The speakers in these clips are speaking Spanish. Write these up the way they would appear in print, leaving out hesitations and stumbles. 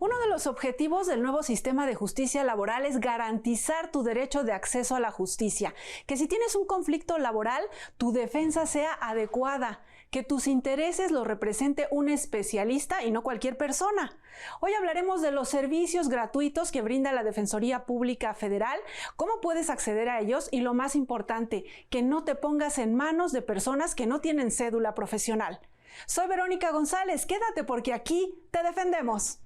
Uno de los objetivos del nuevo sistema de justicia laboral es garantizar tu derecho de acceso a la justicia, que si tienes un conflicto laboral, tu defensa sea adecuada, que tus intereses los represente un especialista y no cualquier persona. Hoy hablaremos de los servicios gratuitos que brinda la Defensoría Pública Federal, cómo puedes acceder a ellos y lo más importante, que no te pongas en manos de personas que no tienen cédula profesional. Soy Verónica González, quédate porque aquí te defendemos.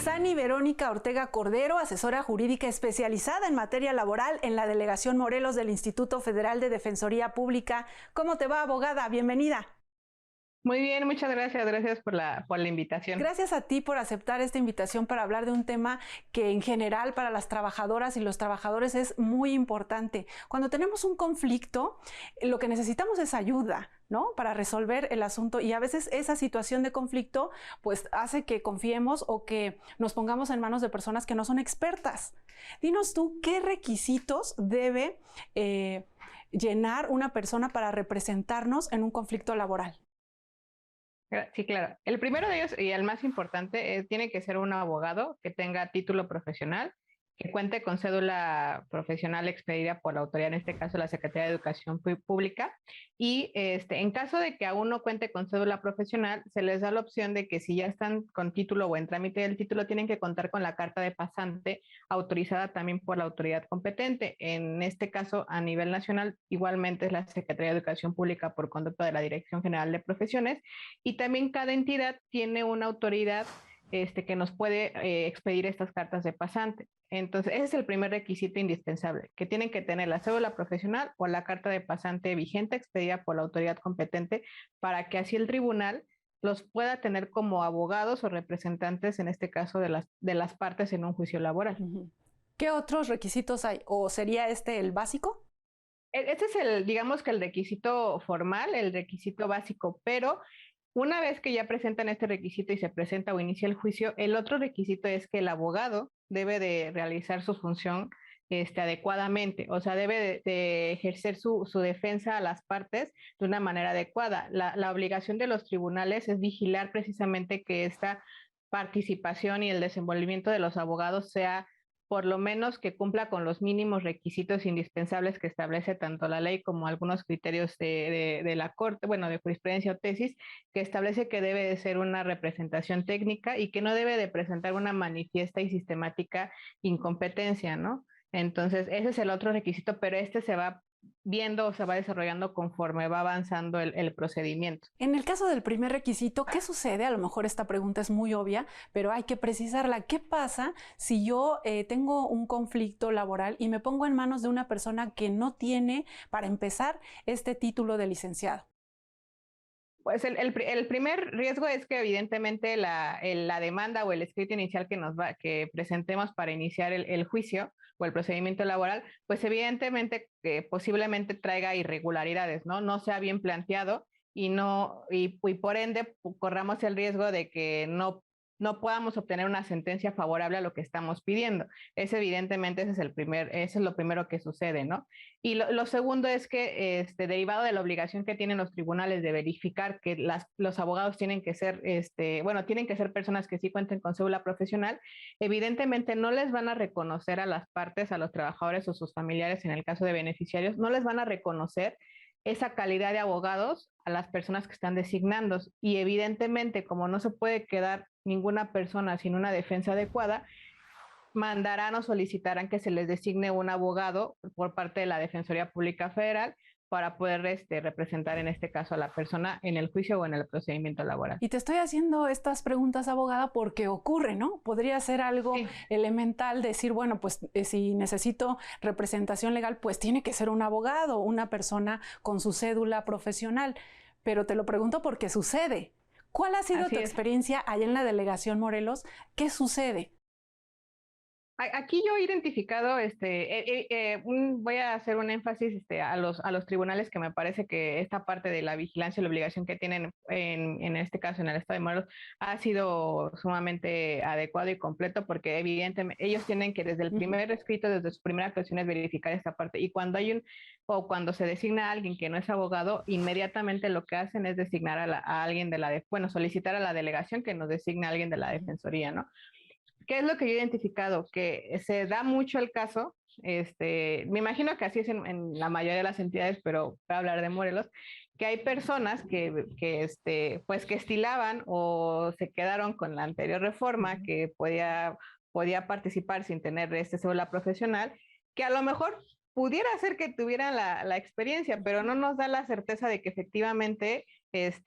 Sani Verónica Ortega Cordero, asesora jurídica especializada en materia laboral en la Delegación Morelos del Instituto Federal de Defensoría Pública. ¿Cómo te va, abogada? Bienvenida. Muy bien, muchas gracias. Gracias por la invitación. Gracias a ti por aceptar esta invitación para hablar de un tema que en general para las trabajadoras y los trabajadores es muy importante. Cuando tenemos un conflicto, lo que necesitamos es ayuda, ¿no? Para resolver el asunto, y a veces esa situación de conflicto pues hace que confiemos o que nos pongamos en manos de personas que no son expertas. Dinos tú, ¿qué requisitos debe llenar una persona para representarnos en un conflicto laboral? Sí, claro. El primero de ellos y el más importante tiene que ser un abogado que tenga título profesional, que cuente con cédula profesional expedida por la autoridad, en este caso la Secretaría de Educación Pública. Y en caso de que aún no cuente con cédula profesional, se les da la opción de que si ya están con título o en trámite del título, tienen que contar con la carta de pasante autorizada también por la autoridad competente. En este caso, a nivel nacional, igualmente es la Secretaría de Educación Pública por conducto de la Dirección General de Profesiones, y también cada entidad tiene una autoridad que nos puede expedir estas cartas de pasante. Entonces, ese es el primer requisito indispensable, que tienen que tener la cédula profesional o la carta de pasante vigente expedida por la autoridad competente, para que así el tribunal los pueda tener como abogados o representantes, en este caso, de las partes en un juicio laboral. ¿Qué otros requisitos hay? ¿O sería este el básico? Este es digamos que el requisito formal, el requisito básico, pero una vez que ya presentan este requisito y se presenta o inicia el juicio, el otro requisito es que el abogado debe de realizar su función adecuadamente, o sea, debe de ejercer su defensa a las partes de una manera adecuada. La obligación de los tribunales es vigilar precisamente que esta participación y el desenvolvimiento de los abogados sea por lo menos que cumpla con los mínimos requisitos indispensables que establece tanto la ley como algunos criterios de la Corte, bueno, de jurisprudencia o tesis, que establece que debe de ser una representación técnica y que no debe de presentar una manifiesta y sistemática incompetencia, ¿no? Entonces, ese es el otro requisito, pero se va viendo o se va desarrollando conforme va avanzando el procedimiento. En el caso del primer requisito, ¿qué sucede? A lo mejor esta pregunta es muy obvia, pero hay que precisarla. ¿Qué pasa si yo tengo un conflicto laboral y me pongo en manos de una persona que no tiene, para empezar, este título de licenciado? Pues el primer riesgo es que evidentemente la demanda o el escrito inicial que presentemos para iniciar el juicio o el procedimiento laboral, pues evidentemente posiblemente traiga irregularidades, ¿no? No sea bien planteado y por ende corramos el riesgo de que no podamos obtener una sentencia favorable a lo que estamos pidiendo. Evidentemente ese es lo primero que sucede, ¿no? Y lo segundo es que derivado de la obligación que tienen los tribunales de verificar que los abogados tienen que ser, tienen que ser personas que sí cuenten con cédula profesional, evidentemente no les van a reconocer a las partes, a los trabajadores o sus familiares, en el caso de beneficiarios, no les van a reconocer esa calidad de abogados a las personas que están designando. Y evidentemente, como no se puede quedar ninguna persona sin una defensa adecuada, mandarán o solicitarán que se les designe un abogado por parte de la Defensoría Pública Federal para poder representar en este caso a la persona en el juicio o en el procedimiento laboral. Y te estoy haciendo estas preguntas, abogada, porque ocurre, ¿no? Podría ser algo elemental decir, bueno, pues si necesito representación legal, pues tiene que ser un abogado, una persona con su cédula profesional. Pero te lo pregunto porque sucede. ¿Cuál ha sido tu experiencia allá en la Delegación Morelos? ¿Qué sucede? Aquí yo he identificado, voy a hacer un énfasis a los tribunales, que me parece que esta parte de la vigilancia y la obligación que tienen en este caso en el Estado de Morelos ha sido sumamente adecuado y completo, porque evidentemente ellos tienen que desde el primer escrito, desde su primera actuación, es verificar esta parte. Y cuando o cuando se designa a alguien que no es abogado, inmediatamente lo que hacen es designar a alguien bueno, solicitar a la delegación que nos designe a alguien de la defensoría, ¿no? ¿Qué es lo que yo he identificado? Que se da mucho el caso, me imagino que así es en la mayoría de las entidades, pero para hablar de Morelos, que hay personas pues que estilaban o se quedaron con la anterior reforma, que podía participar sin tener cédula profesional, que a lo mejor pudiera ser que tuvieran la experiencia, pero no nos da la certeza de que efectivamente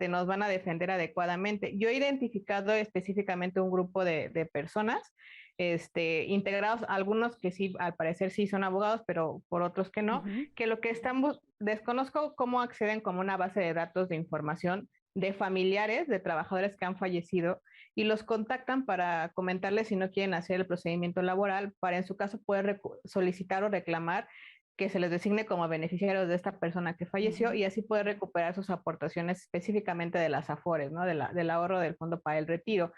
nos van a defender adecuadamente. Yo he identificado específicamente un grupo de personas integrados, algunos que sí, al parecer sí son abogados, pero por otros que no, que lo que están, desconozco cómo acceden como una base de datos de información de familiares de trabajadores que han fallecido y los contactan para comentarles si no quieren hacer el procedimiento laboral, para en su caso poder solicitar o reclamar que se les designe como beneficiarios de esta persona que falleció y así poder recuperar sus aportaciones específicamente de las AFORES, ¿no? Del ahorro del fondo para el retiro.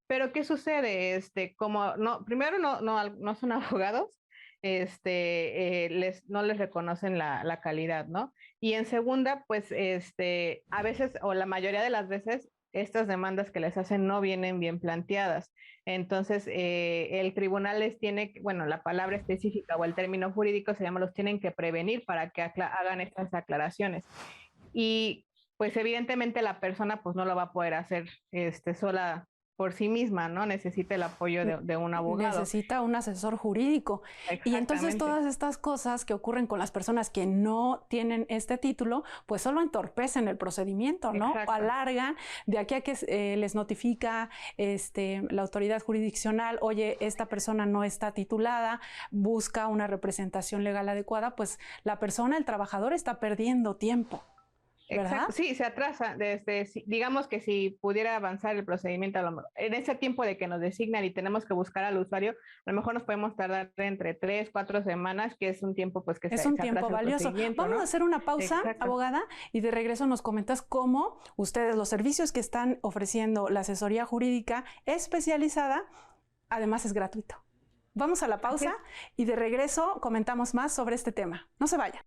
Pero ¿qué sucede? Como no, primero no son abogados, no les reconocen la calidad, ¿no? Y en segunda, pues a veces o la mayoría de las veces estas demandas que les hacen no vienen bien planteadas. Entonces, el tribunal les tiene, bueno, la palabra específica o el término jurídico se llama, los tienen que prevenir para que hagan estas aclaraciones. Y pues evidentemente la persona pues no lo va a poder hacer sola por sí misma, ¿no? Necesita el apoyo de un abogado. Necesita un asesor jurídico. Y entonces todas estas cosas que ocurren con las personas que no tienen este título, pues solo entorpecen el procedimiento, ¿no? O alargan de aquí a que les notifica la autoridad jurisdiccional, oye, esta persona no está titulada, busca una representación legal adecuada, pues la persona, el trabajador, está perdiendo tiempo. ¿Verdad? Exacto, sí, se atrasa. Digamos que si pudiera avanzar el procedimiento, en ese tiempo de que nos designan y tenemos que buscar al usuario, a lo mejor nos podemos tardar entre 3, 4 semanas, que es un tiempo pues que es un tiempo valioso. Vamos, ¿no?, a hacer una pausa, abogada, y de regreso nos comentas cómo ustedes, los servicios que están ofreciendo la asesoría jurídica especializada, además es gratuito. Vamos a la pausa y de regreso comentamos más sobre este tema. No se vayan.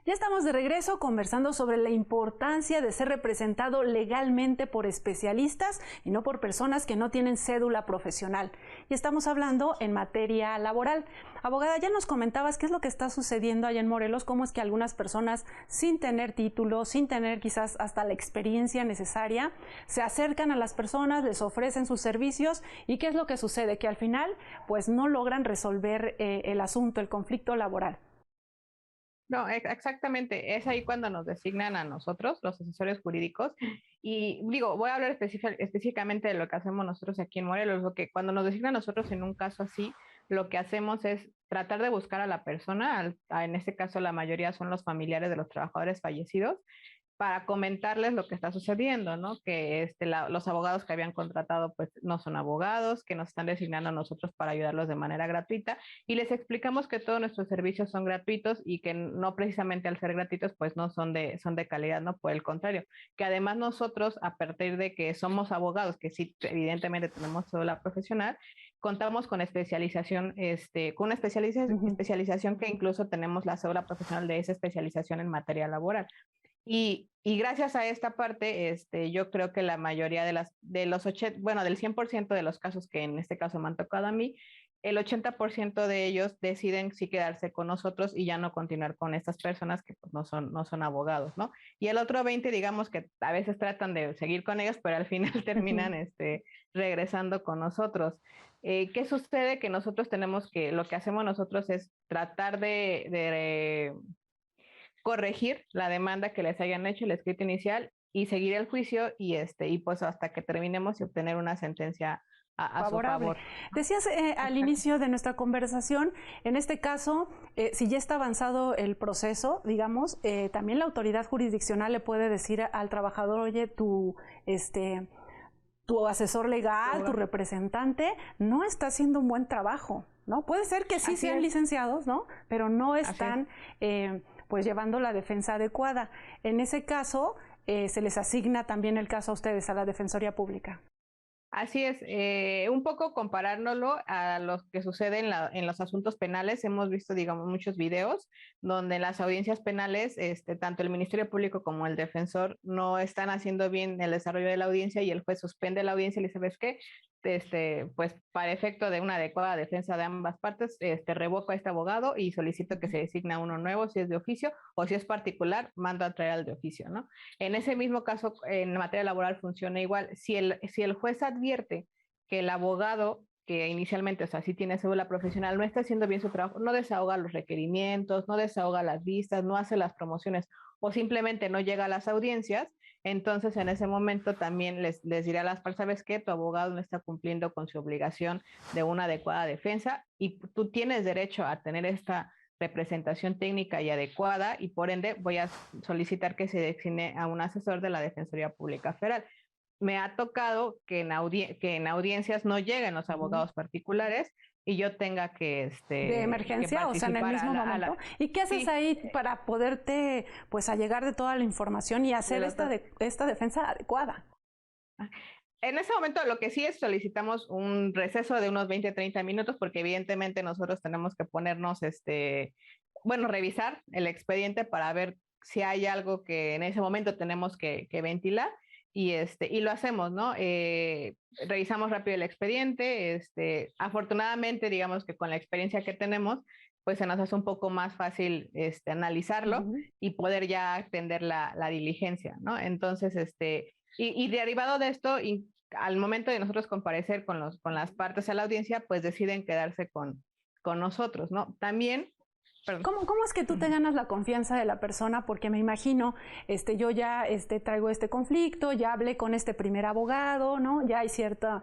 Ya estamos de regreso conversando sobre la importancia de ser representado legalmente por especialistas y no por personas que no tienen cédula profesional. Y estamos hablando en materia laboral. Abogada, ya nos comentabas qué es lo que está sucediendo allá en Morelos, cómo es que algunas personas sin tener título, sin tener quizás hasta la experiencia necesaria, se acercan a las personas, les ofrecen sus servicios y qué es lo que sucede, que al final pues no logran resolver el asunto, el conflicto laboral. No, exactamente. Es ahí cuando nos designan a nosotros, los asesores jurídicos. Y digo, voy a hablar específicamente de lo que hacemos nosotros aquí en Morelos. Lo que cuando nos designan a nosotros en un caso así, lo que hacemos es tratar de buscar a la persona. En este caso, la mayoría son los familiares de los trabajadores fallecidos, para comentarles lo que está sucediendo, ¿no? Que los abogados que habían contratado pues no son abogados, que nos están designando a nosotros para ayudarlos de manera gratuita y les explicamos que todos nuestros servicios son gratuitos y que no precisamente al ser gratuitos pues no son de calidad, ¿no? Por el contrario, que además nosotros a partir de que somos abogados, que sí evidentemente tenemos cédula profesional, contamos con especialización, con una especialización que incluso tenemos la cédula profesional de esa especialización en materia laboral. Y gracias a esta parte, yo creo que la mayoría del 100% de los casos que en este caso me han tocado a mí, el 80% de ellos deciden sí quedarse con nosotros y ya no continuar con estas personas que pues, no son abogados, ¿no? Y el otro 20, digamos que a veces tratan de seguir con ellos, pero al final terminan regresando con nosotros. ¿Qué sucede? Que nosotros lo que hacemos nosotros es tratar de corregir la demanda que les hayan hecho, el escrito inicial, y seguir el juicio y pues hasta que terminemos y obtener una sentencia a su favor. Decías al inicio de nuestra conversación, en este caso, si ya está avanzado el proceso, digamos, también la autoridad jurisdiccional le puede decir al trabajador, oye, tu asesor legal, tu representante, no está haciendo un buen trabajo, ¿no? Puede ser que sí sean licenciados, ¿no? Pero no están pues llevando la defensa adecuada. En ese caso, se les asigna también el caso a ustedes, a la Defensoría Pública. Así es, un poco comparárnoslo a lo que sucede en los asuntos penales. Hemos visto, digamos, muchos videos donde en las audiencias penales, tanto el Ministerio Público como el defensor no están haciendo bien el desarrollo de la audiencia y el juez suspende la audiencia y le dice, ¿ves qué? Pues para efecto de una adecuada defensa de ambas partes, revoco a este abogado y solicito que se designe uno nuevo si es de oficio o si es particular, mando a traer al de oficio, ¿no? En ese mismo caso, en materia laboral funciona igual. Si el juez advierte que el abogado que inicialmente, o sea, sí tiene cédula profesional, no está haciendo bien su trabajo, no desahoga los requerimientos, no desahoga las vistas, no hace las promociones o simplemente no llega a las audiencias, entonces en ese momento también les dirá a las partes, ¿sabes qué? Tu abogado no está cumpliendo con su obligación de una adecuada defensa y tú tienes derecho a tener esta representación técnica y adecuada y por ende voy a solicitar que se designe a un asesor de la Defensoría Pública Federal. Me ha tocado que en audiencias no lleguen los abogados particulares y yo tenga que de emergencia, o sea, en el mismo momento. ¿Y qué haces ahí para poderte, pues, allegar de toda la información y hacer esta defensa adecuada? En ese momento lo que sí es solicitamos un receso de unos 20-30 minutos porque evidentemente nosotros tenemos que ponernos, revisar el expediente para ver si hay algo que en ese momento tenemos que ventilar. Y lo hacemos, ¿no? Revisamos rápido el expediente. Afortunadamente, digamos que con la experiencia que tenemos, pues se nos hace un poco más fácil analizarlo y poder ya atender la diligencia, ¿no? Entonces, y derivado de esto, al momento de nosotros comparecer con las partes a la audiencia, pues deciden quedarse con nosotros, ¿no? También... ¿Cómo es que tú te ganas la confianza de la persona? Porque me imagino, yo ya traigo este conflicto, ya hablé con este primer abogado, ¿no? Ya hay cierta,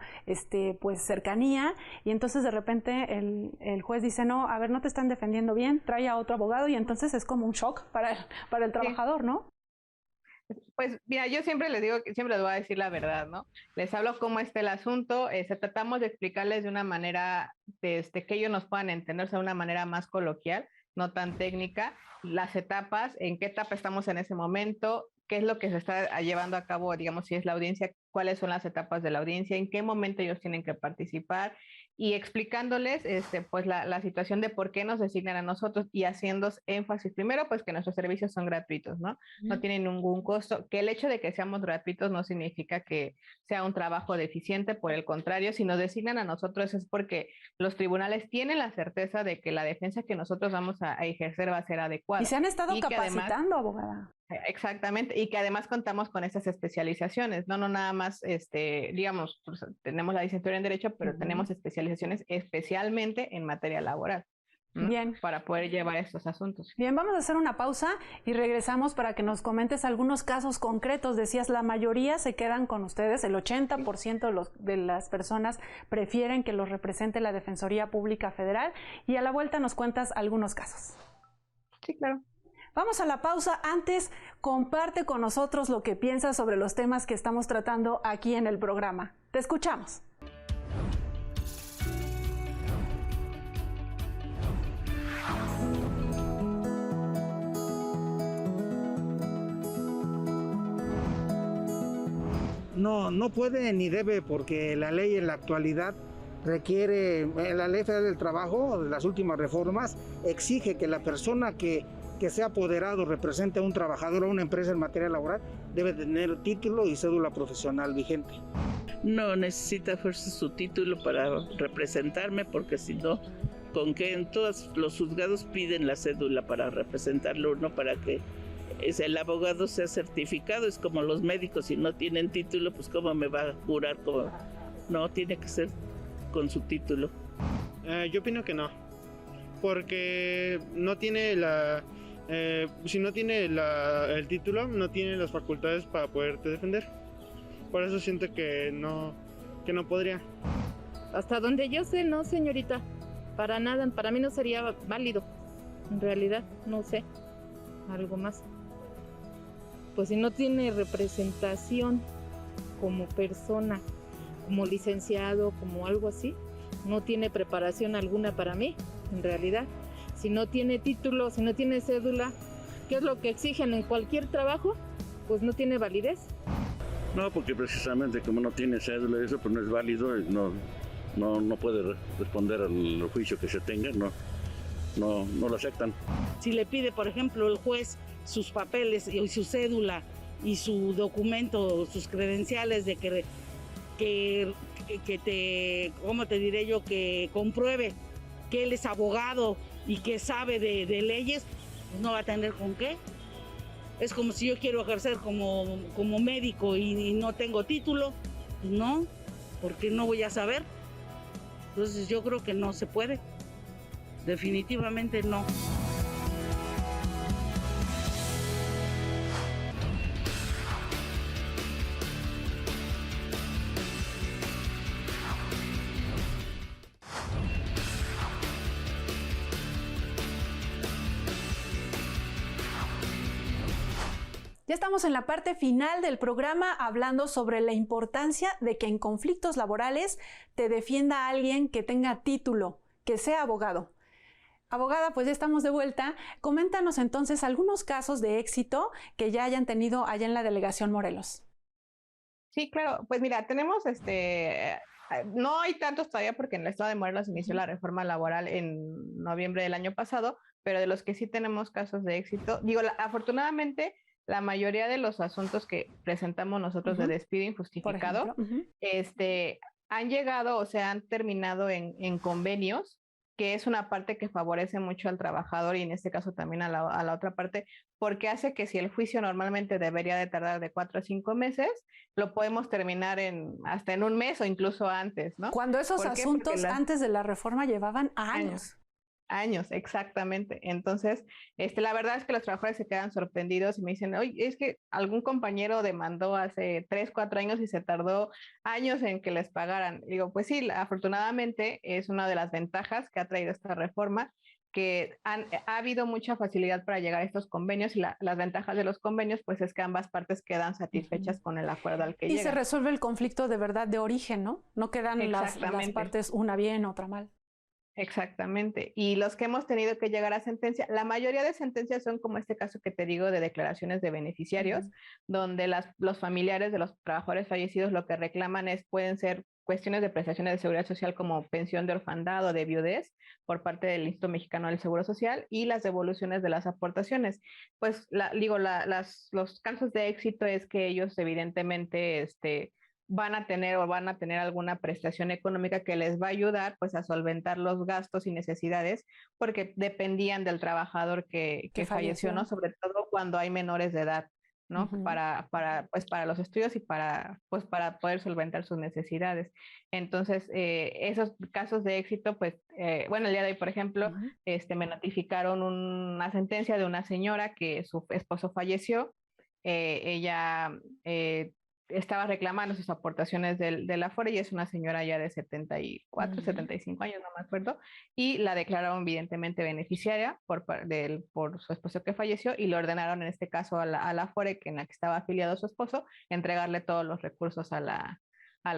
pues, cercanía, y entonces de repente el juez dice, no, a ver, no te están defendiendo bien, trae a otro abogado, y entonces es como un shock para el trabajador, ¿no? Pues mira, yo siempre les digo que siempre les voy a decir la verdad, ¿no? Les hablo cómo está el asunto, tratamos de explicarles de una manera, que ellos nos puedan entender, de una manera más coloquial, no tan técnica, las etapas, en qué etapa estamos en ese momento, qué es lo que se está llevando a cabo, digamos, si es la audiencia, cuáles son las etapas de la audiencia, en qué momento ellos tienen que participar y explicándoles pues la situación de por qué nos designan a nosotros y haciendo énfasis primero pues que nuestros servicios son gratuitos, ¿no? No tienen ningún costo, que el hecho de que seamos gratuitos no significa que sea un trabajo deficiente, por el contrario, si nos designan a nosotros es porque los tribunales tienen la certeza de que la defensa que nosotros vamos a ejercer va a ser adecuada. Y se han estado capacitando, abogada. Exactamente, y que además contamos con esas especializaciones, no nada más, digamos, pues, tenemos la licenciatura en Derecho, pero tenemos especializaciones especialmente en materia laboral, ¿no? Bien. Para poder llevar estos asuntos. Bien, vamos a hacer una pausa y regresamos para que nos comentes algunos casos concretos. Decías, la mayoría se quedan con ustedes, el 80% de las personas prefieren que los represente la Defensoría Pública Federal, y a la vuelta nos cuentas algunos casos. Sí, claro. Vamos a la pausa. Antes, comparte con nosotros lo que piensas sobre los temas que estamos tratando aquí en el programa. Te escuchamos. No puede ni debe, porque la ley en la actualidad requiere, la Ley Federal del Trabajo, las últimas reformas, exige que la persona que sea apoderado represente a un trabajador o a una empresa en materia laboral debe tener título y cédula profesional vigente. No necesita fuerza su título para representarme, porque si no, con que en todos los juzgados piden la cédula para representarlo, no para que el abogado sea certificado. Es como los médicos, si no tienen título, pues cómo me va a jurar. No, tiene que ser con su título. Yo opino que no, porque no tiene si no tiene el título, no tiene las facultades para poderte defender. Por eso siento que no podría. Hasta donde yo sé, no, señorita. Para nada, para mí no sería válido. En realidad, no sé. Algo más. Pues si no tiene representación como persona, como licenciado, como algo así, no tiene preparación alguna para mí, en realidad. Si no tiene título, si no tiene cédula, ¿qué es lo que exigen en cualquier trabajo? Pues no tiene validez. No, porque precisamente como no tiene cédula, eso pues no es válido, no puede responder al juicio que se tenga, no lo aceptan. Si le pide, por ejemplo, el juez sus papeles y su cédula y su documento, sus credenciales de que ¿cómo te diré yo? Que compruebe que él es abogado y que sabe de leyes, pues no va a tener con qué. Es como si yo quiero ejercer como médico y no tengo título, pues no, porque no voy a saber. Entonces yo creo que no se puede, definitivamente no. Ya estamos en la parte final del programa hablando sobre la importancia de que en conflictos laborales te defienda alguien que tenga título, que sea abogado. Abogada, pues ya estamos de vuelta. Coméntanos entonces algunos casos de éxito que ya hayan tenido allá en la delegación Morelos. Sí, claro. Pues mira, tenemos no hay tantos todavía porque en el estado de Morelos inició la reforma laboral en noviembre del año pasado, pero de los que sí tenemos casos de éxito, afortunadamente la mayoría de los asuntos que presentamos nosotros de despido injustificado, han llegado o se han terminado en convenios, que es una parte que favorece mucho al trabajador y en este caso también a la otra parte, porque hace que si el juicio normalmente debería de tardar de 4 a 5 meses, lo podemos terminar hasta en un mes o incluso antes, ¿no? Cuando esos asuntos antes de la reforma llevaban años. Años, exactamente. Entonces, la verdad es que los trabajadores se quedan sorprendidos y me dicen, oye, es que algún compañero demandó hace 3, 4 años y se tardó años en que les pagaran. Digo, pues sí, afortunadamente es una de las ventajas que ha traído esta reforma, que ha habido mucha facilidad para llegar a estos convenios y las ventajas de los convenios, pues es que ambas partes quedan satisfechas con el acuerdo al que llegan. Y se resuelve el conflicto de verdad de origen, ¿no? No quedan las partes una bien, otra mal. Exactamente. Y los que hemos tenido que llegar a sentencia, la mayoría de sentencias son como este caso que te digo de declaraciones de beneficiarios, donde los familiares de los trabajadores fallecidos lo que reclaman pueden ser cuestiones de prestaciones de seguridad social como pensión de orfandad o de viudez por parte del Instituto Mexicano del Seguro Social y las devoluciones de las aportaciones. Pues los casos de éxito es que ellos evidentemente van a tener alguna prestación económica que les va a ayudar pues a solventar los gastos y necesidades porque dependían del trabajador que falleció, ¿no? Sobre todo cuando hay menores de edad, ¿no? Para los estudios y para poder solventar sus necesidades. Entonces, esos casos de éxito, pues, el día de hoy, por ejemplo, me notificaron una sentencia de una señora que su esposo falleció. Ella estaba reclamando sus aportaciones del Afore y es una señora ya de 74, 75 años, no me acuerdo, y la declararon evidentemente beneficiaria por su esposo que falleció y le ordenaron en este caso a la Afore, en la que estaba afiliado su esposo, entregarle todos los recursos a la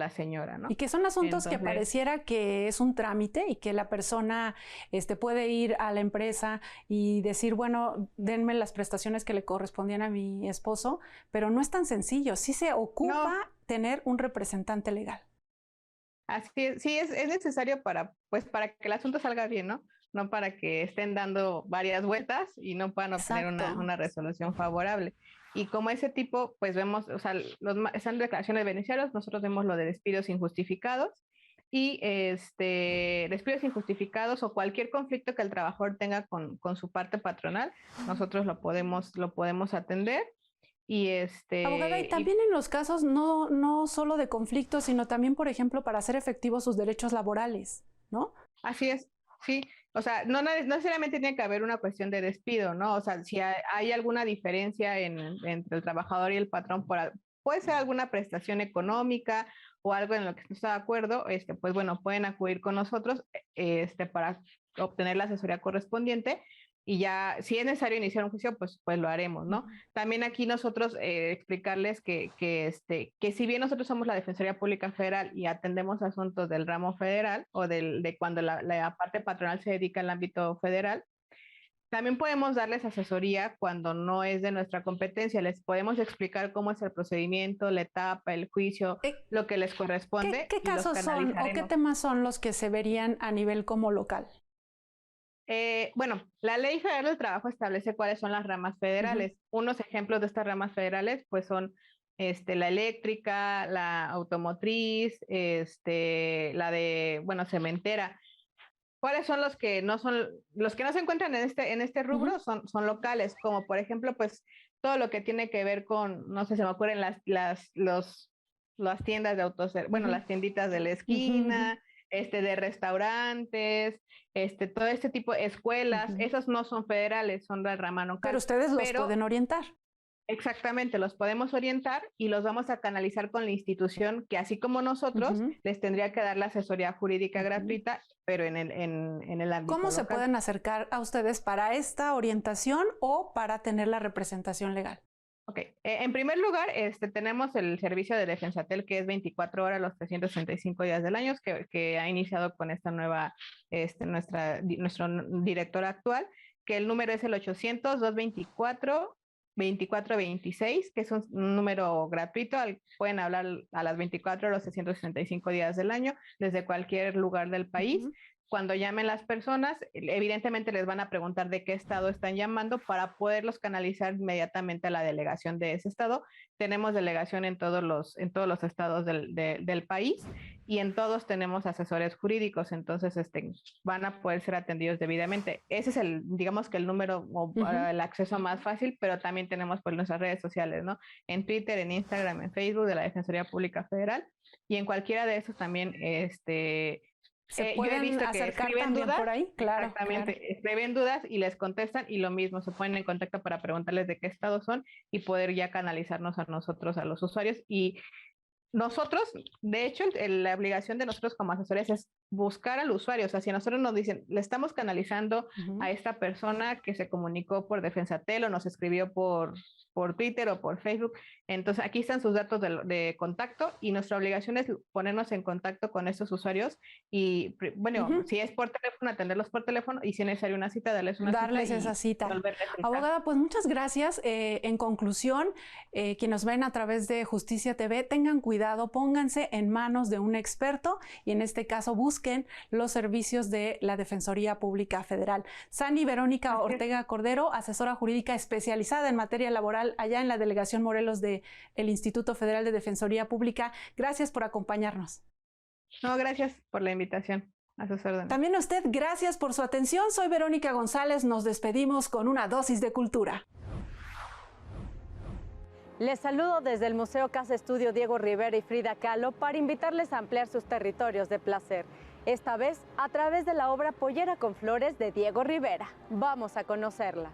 señora, ¿no? Y que son asuntos que pareciera que es un trámite y que la persona puede ir a la empresa y decir, bueno, denme las prestaciones que le correspondían a mi esposo, pero no es tan sencillo. Sí se ocupa tener un representante legal. Así es, sí, es necesario para que el asunto salga bien, ¿no? No para que estén dando varias vueltas y no puedan obtener una resolución favorable. Y como ese tipo, pues vemos, o sea, están declaraciones de beneficiarios, nosotros vemos lo de despidos injustificados y despidos injustificados o cualquier conflicto que el trabajador tenga con su parte patronal, nosotros lo podemos atender. Y abogada, y también en los casos no solo de conflictos, sino también, por ejemplo, para hacer efectivos sus derechos laborales, ¿no? Así es, sí. O sea, no necesariamente tiene que haber una cuestión de despido, ¿no? O sea, si hay alguna diferencia entre el trabajador y el patrón puede ser alguna prestación económica o algo en lo que no está de acuerdo, pues bueno, pueden acudir con nosotros para obtener la asesoría correspondiente. Y ya, si es necesario iniciar un juicio, pues lo haremos, ¿no? También aquí nosotros explicarles que si bien nosotros somos la Defensoría Pública Federal y atendemos asuntos del ramo federal o de cuando la parte patronal se dedica al ámbito federal, también podemos darles asesoría cuando no es de nuestra competencia. Les podemos explicar cómo es el procedimiento, la etapa, el juicio, lo que les corresponde. ¿Qué casos son o qué temas son los que se verían a nivel como local? Bueno, la Ley Federal del Trabajo establece cuáles son las ramas federales. Unos ejemplos de estas ramas federales pues son la eléctrica, la automotriz, la de, cementera. ¿Cuáles son los que no se encuentran en este rubro? Son locales, como por ejemplo, pues todo lo que tiene que ver con, no sé, se me ocurren las tiendas de autos, las tienditas de la esquina, de restaurantes, todo este tipo de escuelas, esos no son federales, son de rama local. Pero ustedes los pueden orientar. Exactamente, los podemos orientar y los vamos a canalizar con la institución que así como nosotros les tendría que dar la asesoría jurídica gratuita, pero en el ámbito ¿Cómo local. se pueden acercar a ustedes para esta orientación o para tener la representación legal? Ok, en primer lugar, tenemos el servicio de Defensatel, que es 24 horas los 365 días del año, que ha iniciado con esta nueva, nuestro director actual, que el número es el 800-224-2426, que es un número gratuito, pueden hablar a las 24 horas los 365 días del año, desde cualquier lugar del país. Cuando llamen las personas, evidentemente les van a preguntar de qué estado están llamando para poderlos canalizar inmediatamente a la delegación de ese estado. Tenemos delegación en todos los estados del país y en todos tenemos asesores jurídicos, entonces van a poder ser atendidos debidamente. Ese es digamos que el número o el acceso más fácil, pero también tenemos pues nuestras redes sociales, ¿no? En Twitter, en Instagram, en Facebook de la Defensoría Pública Federal y en cualquiera de esos también ¿Se pueden acercar también dudas, por ahí? Claro. Exactamente. Claro. Escriben dudas y les contestan y lo mismo, se ponen en contacto para preguntarles de qué estado son y poder ya canalizarnos a nosotros, a los usuarios. Y nosotros, de hecho, la obligación de nosotros como asesores es buscar al usuario. O sea, si a nosotros nos dicen, le estamos canalizando a esta persona que se comunicó por Defensatel o nos escribió por Twitter o por Facebook, entonces aquí están sus datos de contacto y nuestra obligación es ponernos en contacto con estos usuarios y, bueno, si es por teléfono, atenderlos por teléfono y si es necesario una cita, darles esa cita. Abogada, pues muchas gracias. En conclusión, quienes nos ven a través de Justicia TV, tengan cuidado, pónganse en manos de un experto y en este caso busquen los servicios de la Defensoría Pública Federal. Sani Verónica Ortega Cordero, asesora jurídica especializada en materia laboral allá en la Delegación Morelos del Instituto Federal de Defensoría Pública. Gracias por acompañarnos. No, gracias por la invitación. A sus órdenes. También a usted, gracias por su atención. Soy Verónica González. Nos despedimos con una dosis de cultura. Les saludo desde el Museo Casa Estudio Diego Rivera y Frida Kahlo para invitarles a ampliar sus territorios de placer. Esta vez a través de la obra Pollera con Flores de Diego Rivera. Vamos a conocerla.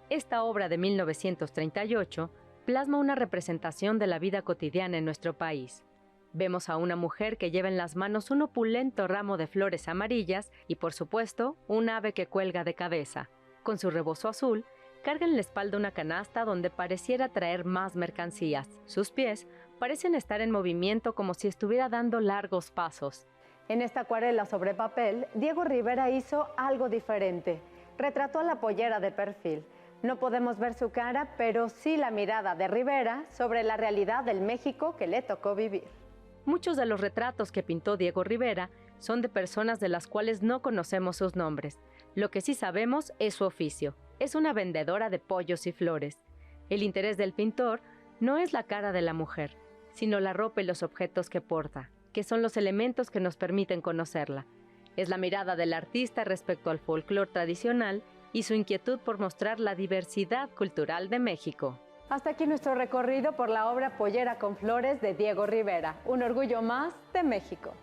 Esta obra de 1938 plasma una representación de la vida cotidiana en nuestro país. Vemos a una mujer que lleva en las manos un opulento ramo de flores amarillas y, por supuesto, un ave que cuelga de cabeza. Con su rebozo azul, carga en la espalda una canasta donde pareciera traer más mercancías. Sus pies parecen estar en movimiento como si estuviera dando largos pasos. En esta acuarela sobre papel, Diego Rivera hizo algo diferente. Retrató a la pollera de perfil. No podemos ver su cara, pero sí la mirada de Rivera sobre la realidad del México que le tocó vivir. Muchos de los retratos que pintó Diego Rivera son de personas de las cuales no conocemos sus nombres. Lo que sí sabemos es su oficio. Es una vendedora de pollos y flores. El interés del pintor no es la cara de la mujer, sino la ropa y los objetos que porta, que son los elementos que nos permiten conocerla. Es la mirada del artista respecto al folclore tradicional y su inquietud por mostrar la diversidad cultural de México. Hasta aquí nuestro recorrido por la obra Pollera con Flores de Diego Rivera, un orgullo más de México.